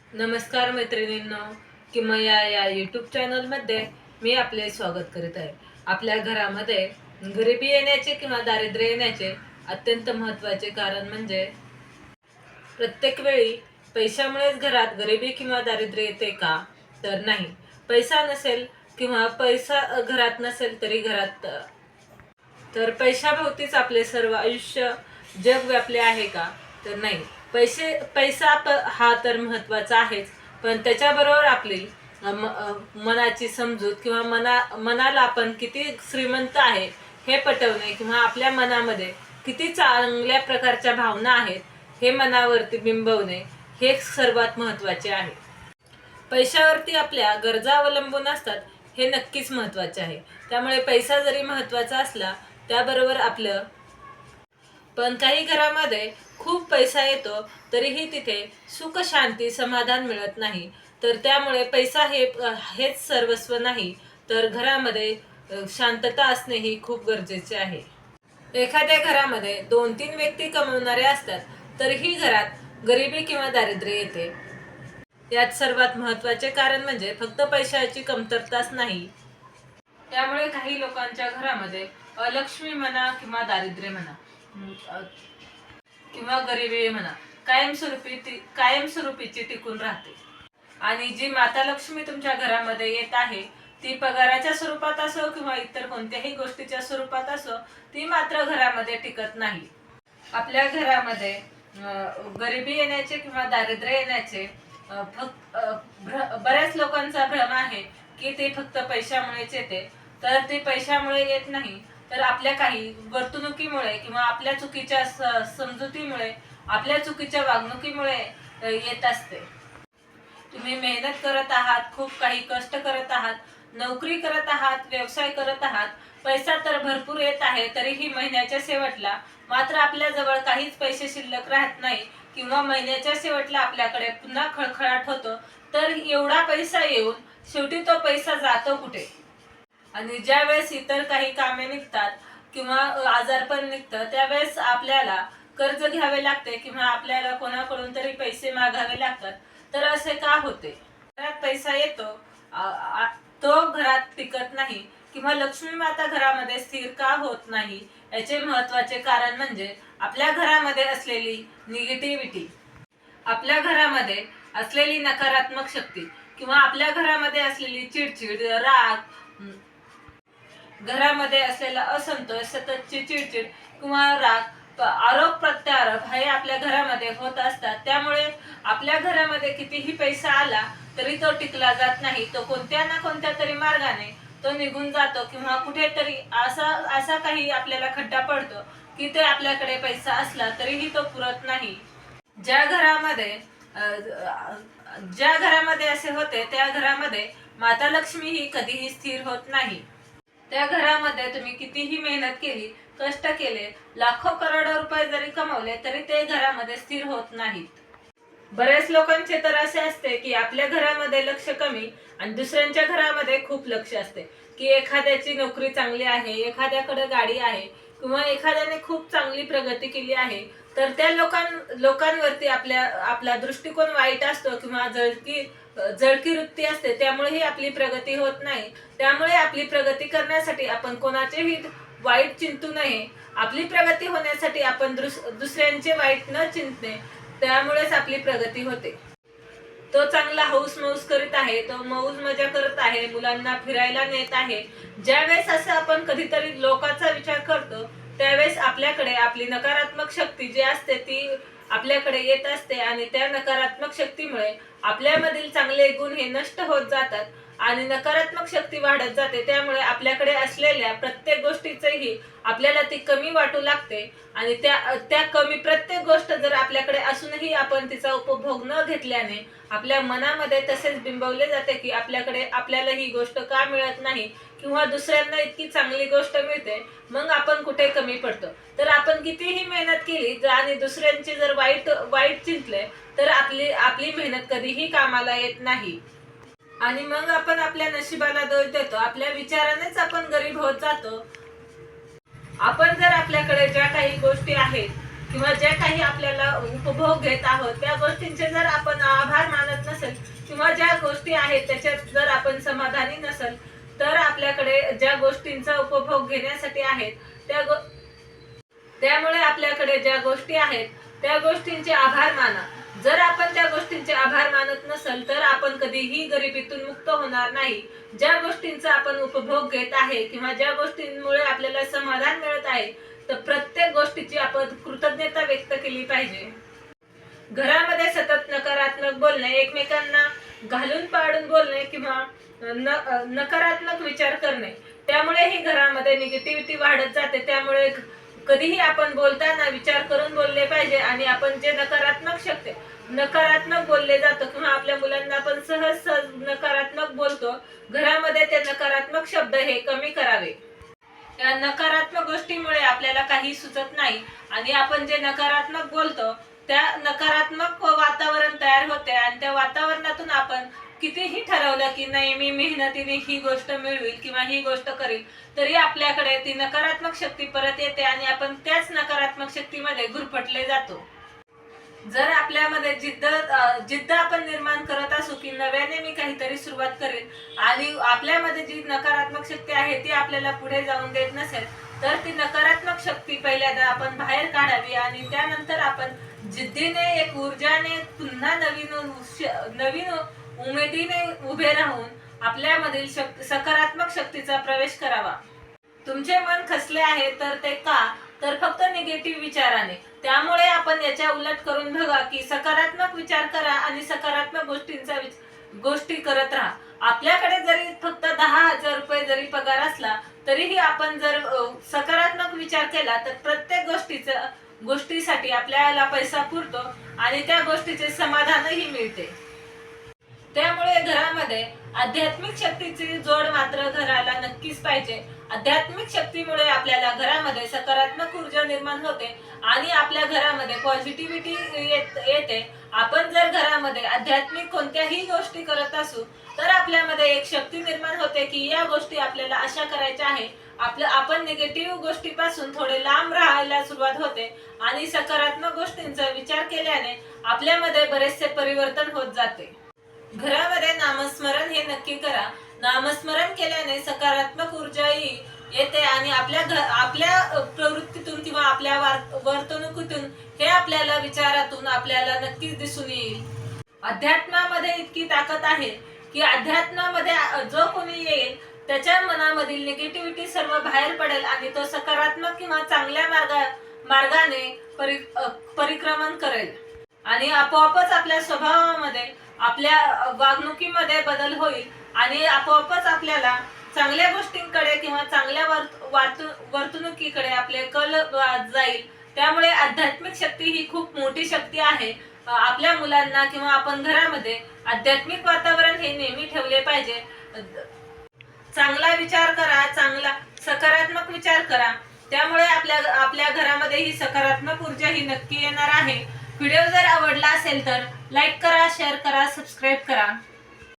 नमस्कार मैत्रिणींनो, किमया या यूट्यूब चॅनलमध्ये मी आपले स्वागत करीत आहे. आपल्या घरामध्ये गरिबी येण्याचे किंवा दारिद्र्य येण्याचे अत्यंत महत्त्वाचे कारण म्हणजे प्रत्येक वेळी पैशामुळेच घरात गरिबी किंवा दारिद्र्य येते का? तर नाही. पैसा नसेल किंवा पैसा घरात नसेल तरी घरात तर पैशाभोवतीच आपले सर्व आयुष्य जग व्यापले आहे का? तर नाही. पैसा हा तर महत्त्वाचा आहेच, पण त्याच्याबरोबर आपली मनाची समजूत किंवा मनाला आपण किती श्रीमंत आहे हे पटवणे किंवा आपल्या मनामध्ये किती चांगल्या प्रकारच्या भावना आहेत हे मनावरती बिंबवणे हे सर्वात महत्त्वाचे आहे. पैशावरती आपल्या गरजा अवलंबून असतात हे नक्कीच महत्त्वाचे आहे. त्यामुळे पैसा जरी महत्त्वाचा असला त्याबरोबर आपलं पण काही घरामध्ये खूप पैसा येतो तरीही तिथे सुख शांती समाधान मिळत नाही. तर त्यामुळे पैसा हेच सर्वस्व नाही, तर घरामध्ये शांतता असणे ही खूप गरजेचे आहे. एखाद्या घरामध्ये 2-3 व्यक्ती कमवणारे असतात तरीही घरात गरिबी किंवा दारिद्र्य येते. यात सर्वात महत्त्वाचे कारण म्हणजे फक्त पैशाची कमतरताच नाही. त्यामुळे काही लोकांच्या घरामध्ये अलक्ष्मी म्हणा किंवा दारिद्र्य म्हणा किंवा गरिबी म्हणा कायमस्वरूपीची टिकून राहते. आणि जी माता लक्ष्मी तुमच्या घरामध्ये येत आहे ती पगाराच्या स्वरूपात असो किंवा इतर कोणत्याही गोष्टीच्या स्वरूपात असो, ती मात्र घरामध्ये टिकत नाही. आपल्या घरामध्ये गरिबी येण्याचे किंवा दारिद्र्य येण्याचे बऱ्याच लोकांचा भ्रम आहे की ते फक्त पैशामुळेच येते. तर ते पैशामुळे येत नाही, तर आपल्या काही वर्तणुकीमुळे किंवा आपल्या चुकीच्या समजुतीमुळे, आपल्या चुकीच्या वागणुकीमुळे येत असते. तुम्ही मेहनत करत आहात, खूप काही कष्ट करत आहात, नोकरी करत आहात, व्यवसाय करत आहात, पैसा तर भरपूर येत आहे, तरीही महिन्याच्या शेवटला मात्र आपल्याजवळ काहीच पैसे शिल्लक राहत नाही किंवा महिन्याच्या शेवटला आपल्याकडे पुन्हा खळखळाट होतो. तर एवढा पैसा येऊन शेवटी तो पैसा जातो कुठे? आणि ज्या वेळेस इतर काही कामे निघतात किंवा आजारपण निघतं त्यावेळेस आपल्याला कर्ज घ्यावे लागते किंवा आपल्याला कोणाकडून तरी पैसे मागावे लागतात. तर असे का होते? घरात पैसा येतो, तो घरात टिकत नाही किंवा लक्ष्मी माता घरामध्ये स्थिर का होत नाही, याचे महत्त्वाचे कारण म्हणजे आपल्या घरामध्ये असलेली निगेटिव्हिटी, आपल्या घरामध्ये असलेली नकारात्मक शक्ती किंवा आपल्या घरामध्ये असलेली चिडचिड, राग, घरामध्ये असलेला असंतोष, सततची चिडचिड किंवा राग, आरोप प्रत्यारोप हे आपल्या घरामध्ये होत असतात. त्यामुळे आपल्या घरामध्ये कितीही पैसा आला तरी तो टिकला जात नाही. तो कोणत्या ना कोणत्या तरी मार्गाने तो निघून जातो किंवा कुठेतरी असा काही आपल्याला खड्डा पडतो की ते आपल्याकडे पैसा असला तरीही तो पुरत नाही. ज्या घरामध्ये असे होते त्या घरामध्ये माता लक्ष्मी ही कधीही स्थिर होत नाही. त्या घरामध्ये तुम्ही कितीही मेहनत केली, कष्ट केले, लाखो करोडो रुपये जरी कमवले तरी ते घरामध्ये स्थिर होत नाहीत. बरेच लोकांचे तर असे असते की आपल्या घरामध्ये लक्ष कमी आणि दुसऱ्यांच्या घरामध्ये खूप लक्ष असते. की एखाद्याची नोकरी चांगली आहे, एखाद्याकडे गाडी आहे किंवा एखाद्याने खूप चांगली प्रगती केली आहे, तर त्या लोकांवरती आपला दृष्टिकोन वाईट असतो किंवा जळकी वृत्ती असते. त्यामुळेही आपली प्रगती होत नाही. त्यामुळे आपली प्रगती करण्यासाठी आपण कोणाचेही वाईट चिंतू नये. आपली प्रगती होण्यासाठी आपण दुसऱ्यांचे वाईट न चिंतणे, त्यामुळेच आपली प्रगती होते. तो चांगला हौस मौज करीत आहे, तो मौज मजा करत आहे, मुलांना फिरायला नेत आहे. ज्यावेळेस असं आपण कधीतरी लोकांचा विचार करतो त्यावेळेस आपल्याकडे आपली नकारात्मक शक्ती जी असते ती आपल्याकडे येत असते आणि त्या नकारात्मक शक्तीमुळे आपल्यामधील चांगले गुण हे नष्ट होत जातात आणि नकारात्मक शक्ती वाढत जाते. त्यामुळे आपल्याकडे असलेल्या प्रत्येक गोष्टीचंही आपल्याला ती कमी वाटू लागते आणि त्या कमी प्रत्येक गोष्ट जर आपल्याकडे असूनही आपण तिचा उपभोग न घेतल्याने आपल्या मनामध्ये तसेच बिंबवले जाते की आपल्याला ही गोष्ट का मिळत नाही किंवा दुसऱ्यांना इतकी चांगली गोष्ट मिळते, मग आपण कुठे कमी पडतो. तर आपण कितीही मेहनत केली आणि दुसऱ्यांचे जर वाईट चिंतले तर आपली मेहनत कधीही कामाला येत नाही आणि मग आपण आपल्या नशिबाला दोष देतो. आपल्या विचारानेच आपण गरीब होत जातो. आपण जर आपल्याकडे ज्या काही गोष्टी आहेत किंवा ज्या काही आपल्याला उपभोग घेत आहोत त्या गोष्टींचे जर आपण आभार मानत नसेल किंवा ज्या गोष्टी आहेत त्याच्यात जर आपण समाधानी नसल तर आपल्याकडे ज्या गोष्टींचा उपभोग घेण्यासाठी आहेत त्यामुळे आपल्याकडे ज्या गोष्टी आहेत त्या गोष्टींचे आभार माना. जर आपण त्या गोष्टींचे आभार मानत नसल तर आपण कधीही गरिबीतून मुक्त होणार नाही. ज्या गोष्टींचा आपण उपभोग घेत आहे किंवा ज्या गोष्टींमुळे आपल्याला समाधान मिळत आहे तर प्रत्येक गोष्टीची आपण कृतज्ञता व्यक्त केली पाहिजे. घरामध्ये सतत नकारात्मक बोलणे, एकमेकांना घालून पाडून बोलणे किंवा नकारात्मक विचार करणे, त्यामुळेही घरामध्ये निगेटिव्हिटी वाढत जाते. त्यामुळे कधीही आपण बोलताना विचार करून बोलले पाहिजे आणि आपण जे नकारात्मक बोलले जातो किंवा आपल्या मुलांना आपण सहज नकारात्मक बोलतो, घरामध्ये ते नकारात्मक शब्द हे कमी करावे. या नकारात्मक गोष्टीमुळे आपल्याला काही सुचत नाही आणि आपण जे नकारात्मक बोलतो त्या नकारात्मक वातावरण तयार होते आणि त्या वातावरणातून आपण कितीही ठरवलं की नाही मी मेहनतीने ही गोष्ट मिळवेल किंवा ही गोष्ट करेल तरी आपल्याकडे ती नकारात्मक शक्ती परत येते आणि आपण त्याच नकारात्मक शक्तीमध्ये गुरफटले जातो. जर आपल्यामध्ये जिद्द आपण निर्माण करत असू की नव्याने मी काहीतरी सुरुवात करेन आणि आपल्यामध्ये जी नकारात्मक शक्ती आहे ती आपल्याला पुढे जाऊन देत नसेल तर ती नकारात्मक शक्ती पहिल्यांदा आपण बाहेर काढावी आणि त्यानंतर आपण जिद्दीने एक ऊर्जाने पुन्हा नवीन उमेदीने उभे राहून आपल्यामधील सकारात्मक शक्तीचा प्रवेश करावा. तुमचे मन खचले आहे तर ते का तर फक्त निगेटिव्ह विचाराने. त्यामुळे आपण याच्या उलट करून बघा की सकारात्मक विचार करा आणि सकारात्मक गोष्टी करत राहा. आपल्याकडे जरी फक्त 10,000 रुपये जरी पगार असला तरीही आपण जर सकारात्मक विचार केला तर प्रत्येक गोष्टीसाठी आपल्याला पैसा पुरतो आणि त्या गोष्टीचे समाधानही मिळते. त्यामुळे घरामध्ये आध्यात्मिक शक्तीची जोड मात्र घराला नक्कीच पाहिजे. आध्यात्मिक शक्तीमुळे आपल्याला घरामध्ये सकारात्मक ऊर्जा निर्माण होते आणि आपल्या घरामध्ये पॉझिटिव्हिटी येते. आपण जर घरामध्ये आध्यात्मिक कोणत्याही गोष्टी करत असू तर आपल्यामध्ये एक शक्ती निर्माण होते की या गोष्टी आपल्याला अशा करायच्या आहे. आपण निगेटिव्ह गोष्टीपासून थोडे लांब राहायला सुरुवात होते आणि सकारात्मक गोष्टींचा विचार केल्याने आपल्यामध्ये बरेचसे परिवर्तन होत जाते. घरामध्ये नामस्मरण हे नक्की करा. नामस्मरण केल्याने सकारात्मक ऊर्जाही येते आणि आपल्या प्रवृत्तीतून किंवा आपल्या वर्तणुकीतून हे आपल्याला विचारातून आपल्याला नक्कीच दिसून येईल. अध्यात्मामध्ये इतकी ताकद आहे की अध्यात्मामध्ये जो कोणी येईल त्याच्या मनामधील निगेटिव्हिटी सर्व बाहेर पडेल आणि तो सकारात्मक किंवा चांगल्या मार्गाने परिक्रमण करेल आणि आपोआपच आपल्या स्वभावामध्ये आपल्या वागणुकीमध्ये बदल होईल आणि आपोआपच आपल्याला चांगल्या गोष्टींकडे किंवा चांगल्या वर्तणुकीकडे आपले कल जाईल. त्यामुळे आध्यात्मिक शक्ती ही खूप मोठी शक्ती आहे. आपल्या मुलांना किंवा आपण घरामध्ये आध्यात्मिक वातावरण हे नेहमी ठेवले पाहिजे. चांगला विचार करा, चांगला सकारात्मक विचार करा. त्यामुळे आपल्या घरामध्ये ही सकारात्मक ऊर्जा ही नक्की येणार आहे. व्हिडिओ जर आवडला असेल तर लाईक करा, शेअर करा, सबस्क्राईब करा.